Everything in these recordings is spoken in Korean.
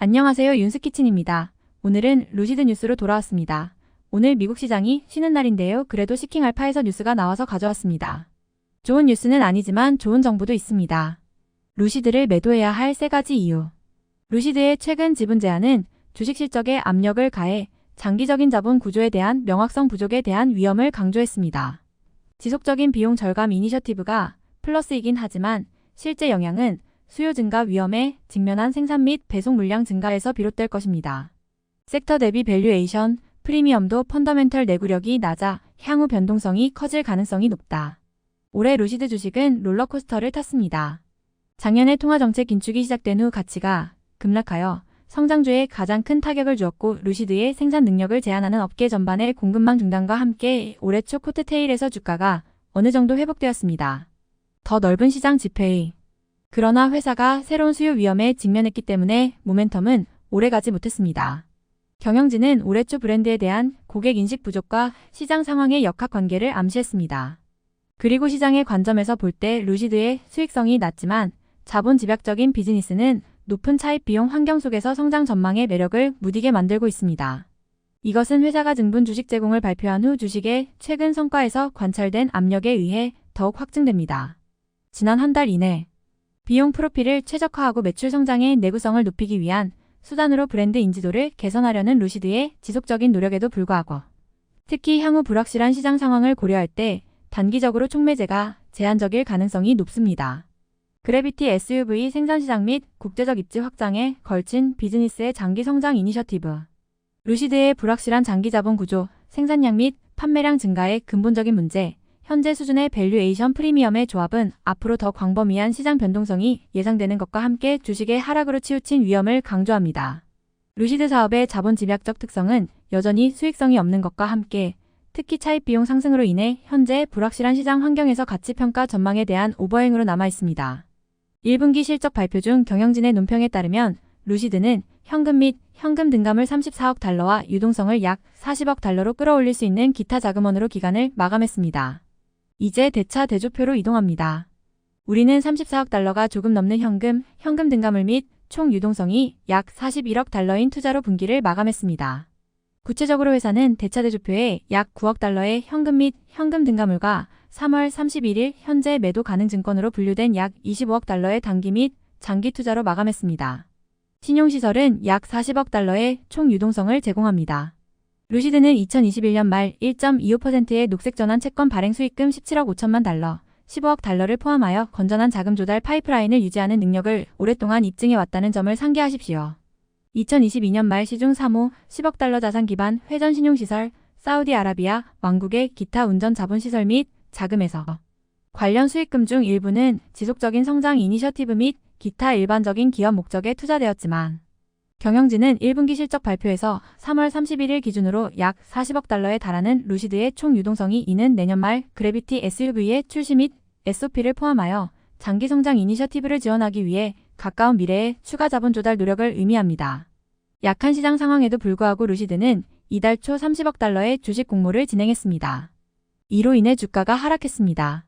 안녕하세요. 윤스키친입니다. 오늘은 루시드 뉴스로 돌아왔습니다. 오늘 미국 시장이 쉬는 날인데요. 그래도 시킹 알파에서 뉴스가 나와서 가져왔습니다. 좋은 뉴스는 아니지만 좋은 정보도 있습니다. 루시드를 매도해야 할 3가지 이유. 루시드의 최근 지분 제한은 주식 실적에 압력을 가해 장기적인 자본 구조에 대한 명확성 부족에 대한 위험을 강조했습니다. 지속적인 비용 절감 이니셔티브가 플러스이긴 하지만 실제 영향은 수요 증가 위험에 직면한 생산 및 배송 물량 증가에서 비롯될 것입니다. 섹터 대비 밸류에이션, 프리미엄도 펀더멘털 내구력이 낮아 향후 변동성이 커질 가능성이 높다. 올해 루시드 주식은 롤러코스터를 탔습니다. 작년에 통화정책 긴축이 시작된 후 가치가 급락하여 성장주에 가장 큰 타격을 주었고 루시드의 생산 능력을 제한하는 업계 전반의 공급망 중단과 함께 올해 초 코트테일에서 주가가 어느 정도 회복되었습니다. 더 넓은 시장 집회의. 그러나 회사가 새로운 수요 위험에 직면했기 때문에 모멘텀은 오래가지 못했습니다. 경영진은 올해 초 브랜드에 대한 고객 인식 부족과 시장 상황의 역학관계를 암시했습니다. 그리고 시장의 관점에서 볼 때 루시드의 수익성이 낮지만 자본 집약적인 비즈니스는 높은 차입 비용 환경 속에서 성장 전망의 매력을 무디게 만들고 있습니다. 이것은 회사가 증분 주식 제공을 발표한 후 주식의 최근 성과에서 관찰된 압력에 의해 더욱 확증됩니다. 지난 한 달 이내 비용 프로필을 최적화하고 매출 성장의 내구성을 높이기 위한 수단으로 브랜드 인지도를 개선하려는 루시드의 지속적인 노력에도 불구하고 특히 향후 불확실한 시장 상황을 고려할 때 단기적으로 촉매제가 제한적일 가능성이 높습니다. 그래비티 SUV 생산 시장 및 국제적 입지 확장에 걸친 비즈니스의 장기 성장 이니셔티브. 루시드의 불확실한 장기 자본 구조, 생산량 및 판매량 증가의 근본적인 문제, 현재 수준의 밸류에이션 프리미엄의 조합은 앞으로 더 광범위한 시장 변동성이 예상되는 것과 함께 주식의 하락으로 치우친 위험을 강조합니다. 루시드 사업의 자본 집약적 특성은 여전히 수익성이 없는 것과 함께 특히 차입 비용 상승으로 인해 현재 불확실한 시장 환경에서 가치평가 전망에 대한 오버행으로 남아 있습니다. 1분기 실적 발표 중 경영진의 논평에 따르면 루시드는 현금 및 현금 등가물 34억 달러와 유동성을 약 40억 달러로 끌어올릴 수 있는 기타 자금원으로 기간을 마감했습니다. 이제 대차 대조표로 이동합니다. 우리는 34억 달러가 조금 넘는 현금 등가물 및 총 유동성이 약 41억 달러인 투자로 분기를 마감했습니다. 구체적으로 회사는 대차 대조표에 약 9억 달러의 현금 및 현금 등가물과 3월 31일 현재 매도 가능 증권으로 분류된 약 25억 달러의 단기 및 장기 투자로 마감했습니다. 신용시설은 약 40억 달러의 총 유동성을 제공합니다. 루시드는 2021년 말 1.25%의 녹색전환 채권 발행 수익금 17억 5천만 달러, 15억 달러를 포함하여 건전한 자금 조달 파이프라인을 유지하는 능력을 오랫동안 입증해 왔다는 점을 상기하십시오. 2022년 말 시중 사모 10억 달러 자산 기반 회전 신용시설, 사우디아라비아 왕국의 기타 운전 자본시설 및 자금에서 관련 수익금 중 일부는 지속적인 성장 이니셔티브 및 기타 일반적인 기업 목적에 투자되었지만 경영진은 1분기 실적 발표에서 3월 31일 기준으로 약 40억 달러에 달하는 루시드의 총 유동성이 이는 내년 말 그래비티 SUV의 출시 및 SOP를 포함하여 장기 성장 이니셔티브를 지원하기 위해 가까운 미래에 추가 자본 조달 노력을 의미합니다. 약한 시장 상황에도 불구하고 루시드는 이달 초 30억 달러의 주식 공모를 진행했습니다. 이로 인해 주가가 하락했습니다.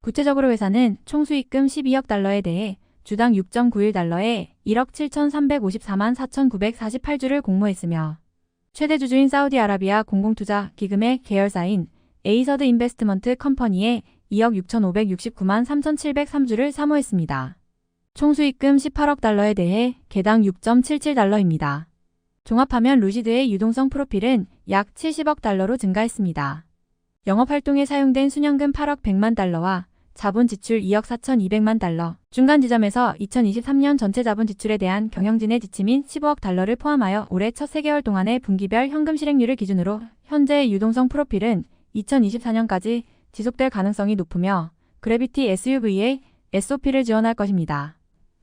구체적으로 회사는 총 수익금 12억 달러에 대해 주당 6.91달러에 1억 7,354만 4,948주를 공모했으며 최대 주주인 사우디아라비아 공공투자 기금의 계열사인 에이서드 인베스트먼트 컴퍼니에 2억 6,569만 3,703주를 사모했습니다. 총 수익금 18억 달러에 대해 개당 6.77달러입니다. 종합하면 루시드의 유동성 프로필은 약 70억 달러로 증가했습니다. 영업활동에 사용된 순현금 8억 100만 달러와 자본 지출 2억 4,200만 달러, 중간 지점에서 2023년 전체 자본 지출에 대한 경영진의 지침인 15억 달러를 포함하여 올해 첫 3개월 동안의 분기별 현금 실행률을 기준으로 현재의 유동성 프로필은 2024년까지 지속될 가능성이 높으며 그래비티 SUV의 SOP를 지원할 것입니다.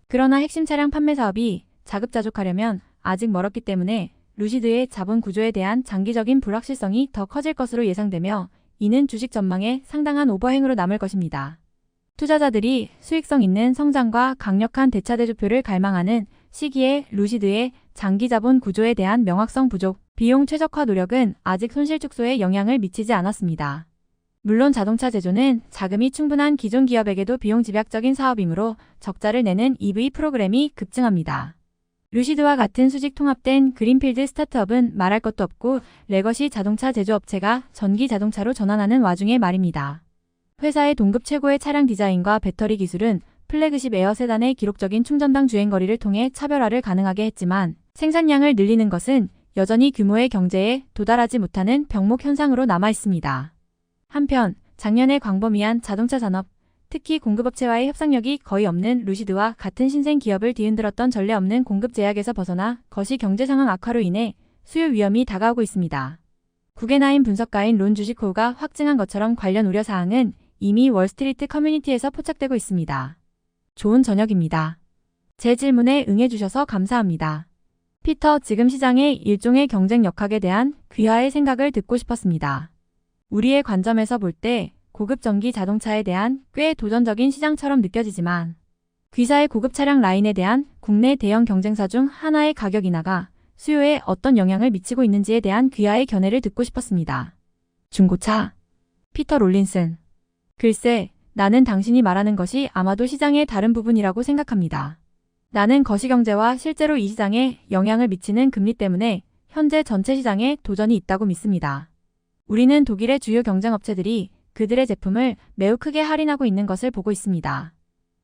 그러나 핵심 차량 판매 사업이 자급자족하려면 아직 멀었기 때문에 루시드의 자본 구조에 대한 장기적인 불확실성이 더 커질 것으로 예상되며 이는 주식 전망에 상당한 오버행으로 남을 것입니다. 투자자들이 수익성 있는 성장과 강력한 대차 대조표를 갈망하는 시기에 루시드의 장기 자본 구조에 대한 명확성 부족, 비용 최적화 노력은 아직 손실 축소에 영향을 미치지 않았습니다. 물론 자동차 제조는 자금이 충분한 기존 기업에게도 비용 집약적인 사업이므로 적자를 내는 EV 프로그램이 급증합니다. 루시드와 같은 수직 통합된 그린필드 스타트업은 말할 것도 없고 레거시 자동차 제조업체가 전기 자동차로 전환하는 와중에 말입니다. 회사의 동급 최고의 차량 디자인과 배터리 기술은 플래그십 에어 세단의 기록적인 충전당 주행거리를 통해 차별화를 가능하게 했지만 생산량을 늘리는 것은 여전히 규모의 경제에 도달하지 못하는 병목 현상으로 남아 있습니다. 한편 작년에 광범위한 자동차 산업, 특히 공급업체와의 협상력이 거의 없는 루시드와 같은 신생 기업을 뒤흔들었던 전례 없는 공급 제약에서 벗어나 거시 경제 상황 악화로 인해 수요 위험이 다가오고 있습니다. 구겐하임 분석가인 론 주시코우가 확증한 것처럼 관련 우려사항은 이미 월스트리트 커뮤니티에서 포착되고 있습니다. 좋은 저녁입니다. 제 질문에 응해주셔서 감사합니다. 피터, 지금 시장의 일종의 경쟁 역학에 대한 귀하의 생각을 듣고 싶었습니다. 우리의 관점에서 볼 때 고급 전기 자동차에 대한 꽤 도전적인 시장처럼 느껴지지만 귀사의 고급 차량 라인에 대한 국내 대형 경쟁사 중 하나의 가격 인하가 수요에 어떤 영향을 미치고 있는지에 대한 귀하의 견해를 듣고 싶었습니다. 중고차. 피터 롤린슨. 글쎄, 나는 당신이 말하는 것이 아마도 시장의 다른 부분이라고 생각합니다. 나는 거시경제와 실제로 이 시장에 영향을 미치는 금리 때문에 현재 전체 시장에 도전이 있다고 믿습니다. 우리는 독일의 주요 경쟁업체들이 그들의 제품을 매우 크게 할인하고 있는 것을 보고 있습니다.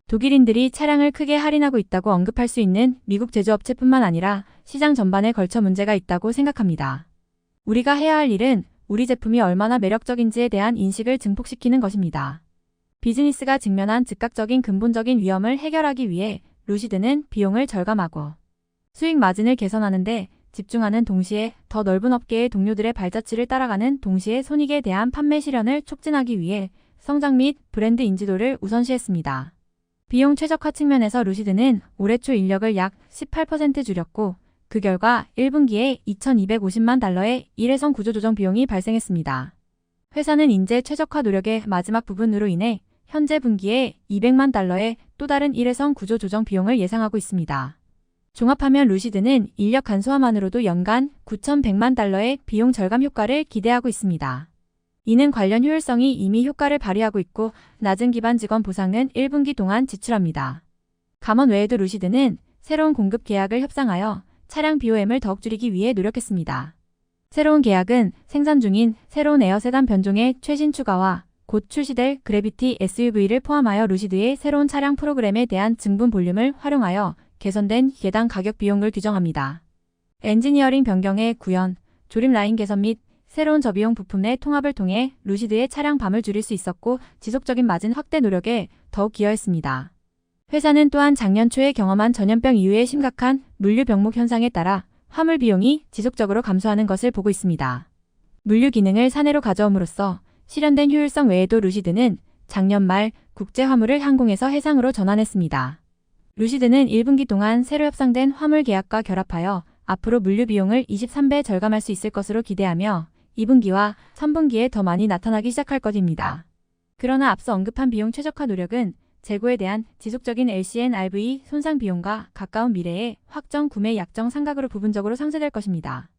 독일인들이 차량을 크게 할인하고 있다고 언급할 수 있는 미국 제조업체뿐만 아니라 시장 전반에 걸쳐 문제가 있다고 생각합니다. 우리가 해야 할 일은 우리 제품이 얼마나 매력적인지에 대한 인식을 증폭시키는 것입니다. 비즈니스가 직면한 즉각적인 근본적인 위험을 해결하기 위해 루시드는 비용을 절감하고 수익 마진을 개선하는 데 집중하는 동시에 더 넓은 업계의 동료들의 발자취를 따라가는 동시에 손익에 대한 판매 실현을 촉진하기 위해 성장 및 브랜드 인지도를 우선시했습니다. 비용 최적화 측면에서 루시드는 올해 초 인력을 약 18% 줄였고 그 결과 1분기에 2,250만 달러의 일회성 구조조정 비용이 발생했습니다. 회사는 인재 최적화 노력의 마지막 부분으로 인해 현재 분기에 200만 달러의 또 다른 일회성 구조조정 비용을 예상하고 있습니다. 종합하면 루시드는 인력 간소화만으로도 연간 9,100만 달러의 비용 절감 효과를 기대하고 있습니다. 이는 관련 효율성이 이미 효과를 발휘하고 있고 낮은 기반 직원 보상은 1분기 동안 지출합니다. 감원 외에도 루시드는 새로운 공급 계약을 협상하여 차량 BOM을 더욱 줄이기 위해 노력했습니다. 새로운 계약은 생산 중인 새로운 에어 세단 변종의 최신 추가와 곧 출시될 그래비티 SUV를 포함하여 루시드의 새로운 차량 프로그램에 대한 증분 볼륨을 활용하여 개선된 개당 가격 비용을 규정합니다. 엔지니어링 변경의 구현, 조립 라인 개선 및 새로운 저비용 부품의 통합을 통해 루시드의 차량 밤을 줄일 수 있었고 지속적인 마진 확대 노력에 더욱 기여했습니다. 회사는 또한 작년 초에 경험한 전염병 이후의 심각한 물류 병목 현상에 따라 화물 비용이 지속적으로 감소하는 것을 보고 있습니다. 물류 기능을 사내로 가져옴으로써 실현된 효율성 외에도 루시드는 작년 말 국제 화물을 항공에서 해상으로 전환했습니다. 루시드는 1분기 동안 새로 협상된 화물 계약과 결합하여 앞으로 물류 비용을 23배 절감할 수 있을 것으로 기대하며 2분기와 3분기에 더 많이 나타나기 시작할 것입니다. 그러나 앞서 언급한 비용 최적화 노력은 재고에 대한 지속적인 LCNRV 손상 비용과 가까운 미래의 확정 구매 약정 상각으로 부분적으로 상쇄될 것입니다.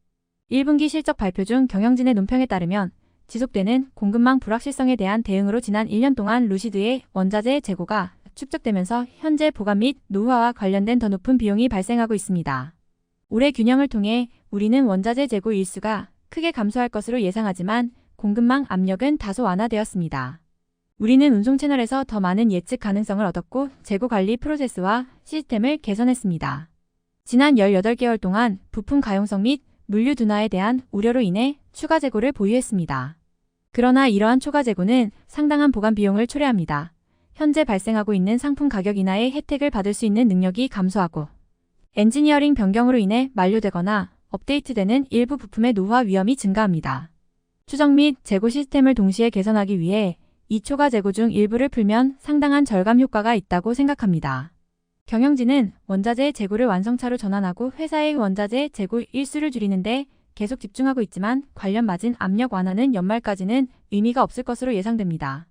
1분기 실적 발표 중 경영진의 논평에 따르면 지속되는 공급망 불확실성에 대한 대응으로 지난 1년 동안 루시드의 원자재 재고가 축적되면서 현재 보관 및 노후화와 관련된 더 높은 비용이 발생하고 있습니다. 올해 균형을 통해 우리는 원자재 재고 일수가 크게 감소할 것으로 예상하지만 공급망 압력은 다소 완화되었습니다. 우리는 운송 채널에서 더 많은 예측 가능성을 얻었고 재고 관리 프로세스와 시스템을 개선했습니다. 지난 18개월 동안 부품 가용성 및 물류 둔화에 대한 우려로 인해 추가 재고를 보유했습니다. 그러나 이러한 초과 재고는 상당한 보관 비용을 초래합니다. 현재 발생하고 있는 상품 가격 인하의 혜택을 받을 수 있는 능력이 감소하고 엔지니어링 변경으로 인해 만료되거나 업데이트되는 일부 부품의 노후화 위험이 증가합니다. 추적 및 재고 시스템을 동시에 개선하기 위해 이 초과 재고 중 일부를 풀면 상당한 절감 효과가 있다고 생각합니다. 경영진은 원자재 재고를 완성차로 전환하고 회사의 원자재 재고 일수를 줄이는데 계속 집중하고 있지만 관련 마진 압력 완화는 연말까지는 의미가 없을 것으로 예상됩니다.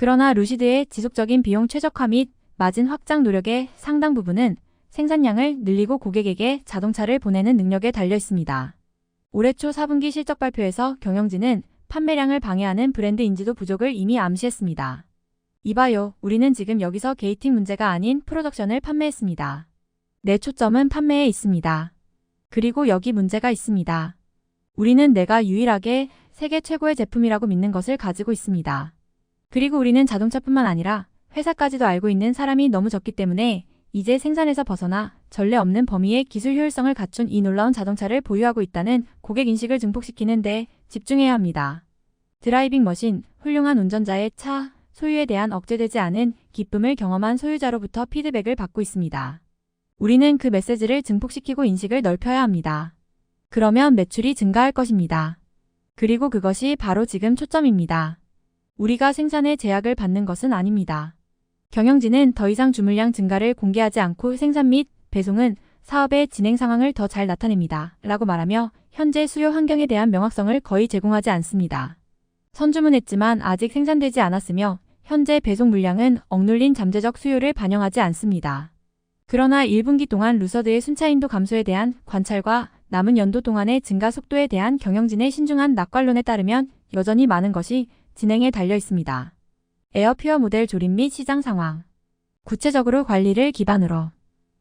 그러나 루시드의 지속적인 비용 최적화 및 마진 확장 노력의 상당 부분은 생산량을 늘리고 고객에게 자동차를 보내는 능력에 달려 있습니다. 올해 초 4분기 실적 발표에서 경영진은 판매량을 방해하는 브랜드 인지도 부족을 이미 암시했습니다. 이봐요, 우리는 지금 여기서 게이팅 문제가 아닌 프로덕션을 판매했습니다. 내 초점은 판매에 있습니다. 그리고 여기 문제가 있습니다. 우리는 내가 유일하게 세계 최고의 제품이라고 믿는 것을 가지고 있습니다. 그리고 우리는 자동차뿐만 아니라 회사까지도 알고 있는 사람이 너무 적기 때문에 이제 생산에서 벗어나 전례 없는 범위의 기술 효율성을 갖춘 이 놀라운 자동차를 보유하고 있다는 고객 인식을 증폭시키는 데 집중해야 합니다. 드라이빙 머신, 훌륭한 운전자의 차, 소유에 대한 억제되지 않은 기쁨을 경험한 소유자로부터 피드백을 받고 있습니다. 우리는 그 메시지를 증폭시키고 인식을 넓혀야 합니다. 그러면 매출이 증가할 것입니다. 그리고 그것이 바로 지금 초점입니다. 우리가 생산에 제약을 받는 것은 아닙니다. 경영진은 더 이상 주물량 증가를 공개하지 않고 생산 및 배송은 사업의 진행 상황을 더 잘 나타냅니다. 라고 말하며 현재 수요 환경에 대한 명확성을 거의 제공하지 않습니다. 선주문했지만 아직 생산되지 않았으며 현재 배송 물량은 억눌린 잠재적 수요를 반영하지 않습니다. 그러나 1분기 동안 루서드의 순차인도 감소에 대한 관찰과 남은 연도 동안의 증가 속도에 대한 경영진의 신중한 낙관론에 따르면 여전히 많은 것이 진행에 달려 있습니다. 에어퓨어 모델 조립 및 시장 상황. 구체적으로 관리를 기반으로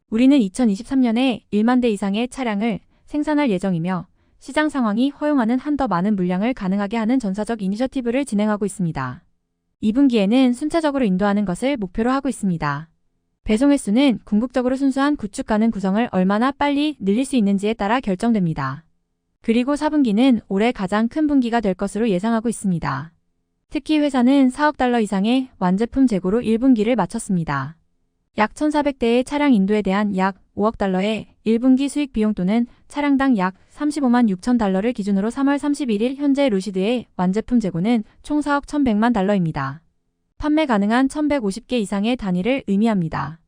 우리는 2023년에 1만 대 이상의 차량을 생산할 예정이며 시장 상황이 허용하는 한 더 많은 물량을 가능하게 하는 전사적 이니셔티브를 진행하고 있습니다. 2분기에는 순차적으로 인도하는 것을 목표로 하고 있습니다. 배송 횟수는 궁극적으로 순수한 구축 가능 구성을 얼마나 빨리 늘릴 수 있는지에 따라 결정됩니다. 그리고 4분기는 올해 가장 큰 분기가 될 것으로 예상하고 있습니다. 특히 회사는 4억 달러 이상의 완제품 재고로 1분기를 마쳤습니다. 약 1,400대의 차량 인도에 대한 약 5억 달러의 1분기 수익 비용 또는 차량당 약 35만 6천 달러를 기준으로 3월 31일 현재 루시드의 완제품 재고는 총 4억 1,100만 달러입니다. 판매 가능한 1,150개 이상의 단위를 의미합니다.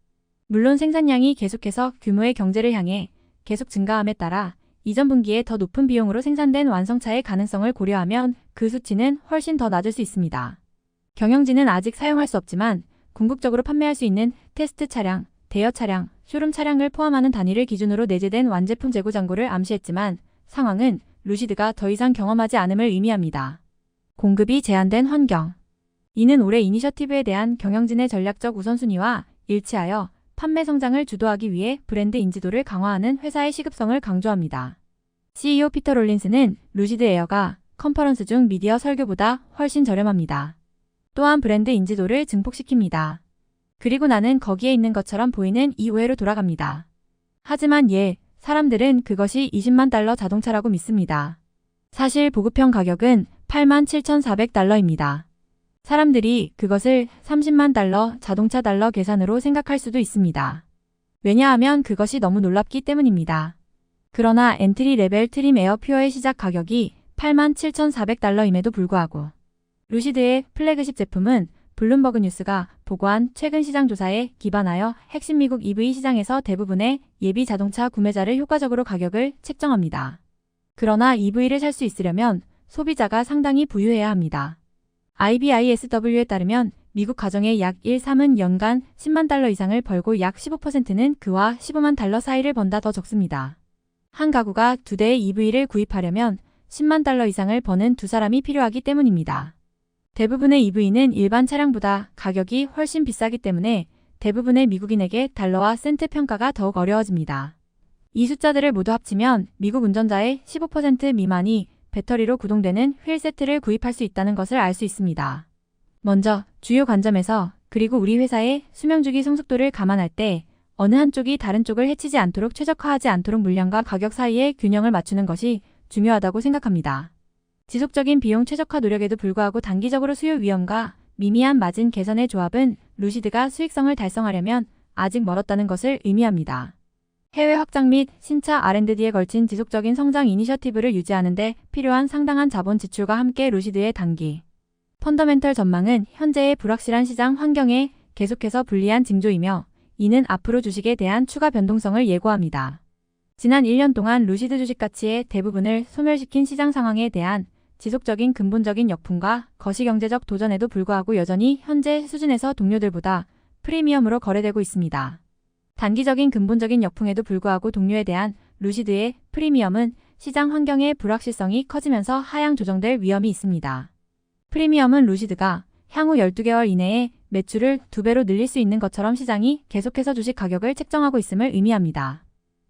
물론 생산량이 계속해서 규모의 경제를 향해 계속 증가함에 따라 이전 분기에 더 높은 비용으로 생산된 완성차의 가능성을 고려하면 그 수치는 훨씬 더 낮을 수 있습니다. 경영진은 아직 사용할 수 없지만 궁극적으로 판매할 수 있는 테스트 차량, 대여 차량, 쇼룸 차량을 포함하는 단위를 기준으로 내재된 완제품 재고 잔고를 암시했지만 상황은 루시드가 더 이상 경험하지 않음을 의미합니다. 공급이 제한된 환경. 이는 올해 이니셔티브에 대한 경영진의 전략적 우선순위와 일치하여 판매 성장을 주도하기 위해 브랜드 인지도를 강화하는 회사의 시급성을 강조합니다. CEO 피터 롤린스는 루시드 에어가 컨퍼런스 중 미디어 설교보다 훨씬 저렴합니다. 또한 브랜드 인지도를 증폭시킵니다. 그리고 나는 거기에 있는 것처럼 보이는 이 오해로 돌아갑니다. 하지만 사람들은 그것이 20만 달러 자동차라고 믿습니다. 사실 보급형 가격은 87,400달러입니다. 사람들이 그것을 30만 달러 자동차 달러 계산으로 생각할 수도 있습니다. 왜냐하면 그것이 너무 놀랍기 때문입니다. 그러나 엔트리 레벨 트림 에어 퓨어의 시작 가격이 87,400달러임에도 불구하고 루시드의 플래그십 제품은 블룸버그 뉴스가 보고한 최근 시장 조사에 기반하여 핵심 미국 EV 시장에서 대부분의 예비 자동차 구매자를 효과적으로 가격을 책정합니다. 그러나 EV를 살 수 있으려면 소비자가 상당히 부유해야 합니다. IBISW에 따르면 미국 가정의 약 1/3은 연간 10만 달러 이상을 벌고 약 15%는 그와 15만 달러 사이를 번다 더 적습니다. 한 가구가 2대의 EV를 구입하려면 10만 달러 이상을 버는 두 사람이 필요하기 때문입니다. 대부분의 EV는 일반 차량보다 가격이 훨씬 비싸기 때문에 대부분의 미국인에게 달러와 센트 평가가 더욱 어려워집니다. 이 숫자들을 모두 합치면 미국 운전자의 15% 미만이 배터리로 구동되는 휠 세트를 구입할 수 있다는 것을 알 수 있습니다. 먼저 주요 관점에서 그리고 우리 회사의 수명주기 성숙도를 감안할 때 어느 한쪽이 다른 쪽을 해치지 않도록 최적화하지 않도록 물량과 가격 사이의 균형을 맞추는 것이 중요하다고 생각합니다. 지속적인 비용 최적화 노력에도 불구하고 단기적으로 수요 위험과 미미한 마진 개선의 조합은 루시드가 수익성을 달성하려면 아직 멀었다는 것을 의미합니다. 해외 확장 및 신차 R&D에 걸친 지속적인 성장 이니셔티브를 유지하는 데 필요한 상당한 자본 지출과 함께 루시드의 단기 펀더멘털 전망은 현재의 불확실한 시장 환경에 계속해서 불리한 징조이며 이는 앞으로 주식에 대한 추가 변동성을 예고합니다. 지난 1년 동안 루시드 주식 가치의 대부분을 소멸시킨 시장 상황에 대한 지속적인 근본적인 역풍과 거시경제적 도전에도 불구하고 여전히 현재 수준에서 동료들보다 프리미엄으로 거래되고 있습니다. 단기적인 근본적인 역풍에도 불구하고 동료에 대한 루시드의 프리미엄은 시장 환경의 불확실성이 커지면서 하향 조정될 위험이 있습니다. 프리미엄은 루시드가 향후 12개월 이내에 매출을 2배로 늘릴 수 있는 것처럼 시장이 계속해서 주식 가격을 책정하고 있음을 의미합니다.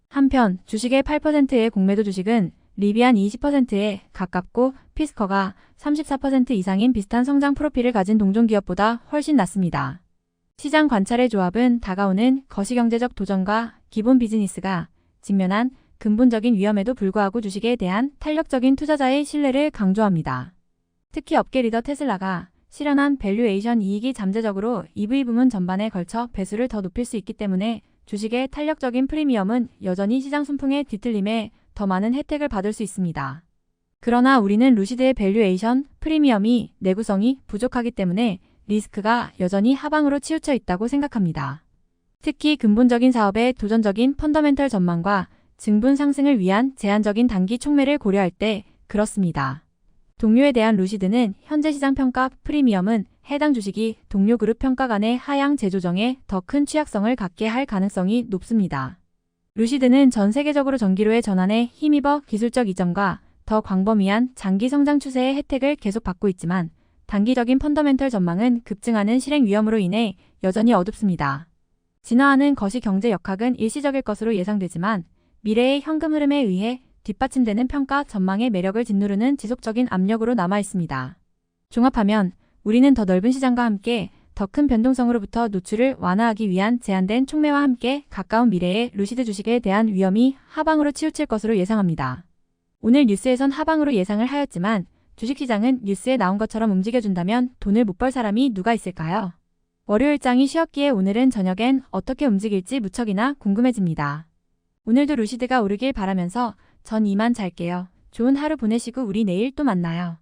한편 주식의 8%의 공매도 주식은 리비안 20%에 가깝고 피스커가 34% 이상인 비슷한 성장 프로필을 가진 동종기업보다 훨씬 낮습니다. 시장 관찰의 조합은 다가오는 거시경제적 도전과 기본 비즈니스가 직면한 근본적인 위험에도 불구하고 주식에 대한 탄력적인 투자자의 신뢰를 강조합니다. 특히 업계 리더 테슬라가 실현한 밸류에이션 이익이 잠재적으로 EV 부문 전반에 걸쳐 배수를 더 높일 수 있기 때문에 주식의 탄력적인 프리미엄은 여전히 시장 순풍의 뒤틀림에 더 많은 혜택을 받을 수 있습니다. 그러나 우리는 루시드의 밸류에이션 프리미엄이 내구성이 부족하기 때문에 리스크가 여전히 하방으로 치우쳐 있다고 생각합니다. 특히 근본적인 사업의 도전적인 펀더멘털 전망과 증분 상승을 위한 제한적인 단기 촉매를 고려할 때 그렇습니다. 동료에 대한 루시드는 현재 시장 평가 프리미엄은 해당 주식이 동료 그룹 평가 간의 하향 재조정에 더 큰 취약성을 갖게 할 가능성이 높습니다. 루시드는 전 세계적으로 전기료의 전환에 힘입어 기술적 이점과 더 광범위한 장기 성장 추세의 혜택을 계속 받고 있지만 단기적인 펀더멘털 전망은 급증하는 실행 위험으로 인해 여전히 어둡습니다. 진화하는 거시경제 역학은 일시적일 것으로 예상되지만 미래의 현금 흐름에 의해 뒷받침되는 평가 전망의 매력을 짓누르는 지속적인 압력으로 남아 있습니다. 종합하면 우리는 더 넓은 시장과 함께 더 큰 변동성으로부터 노출을 완화하기 위한 제한된 촉매와 함께 가까운 미래의 루시드 주식에 대한 위험이 하방으로 치우칠 것으로 예상합니다. 오늘 뉴스에선 하방으로 예상을 하였지만 주식시장은 뉴스에 나온 것처럼 움직여준다면 돈을 못 벌 사람이 누가 있을까요? 월요일장이 쉬었기에 오늘은 저녁엔 어떻게 움직일지 무척이나 궁금해집니다. 오늘도 루시드가 오르길 바라면서 전 이만 잘게요. 좋은 하루 보내시고 우리 내일 또 만나요.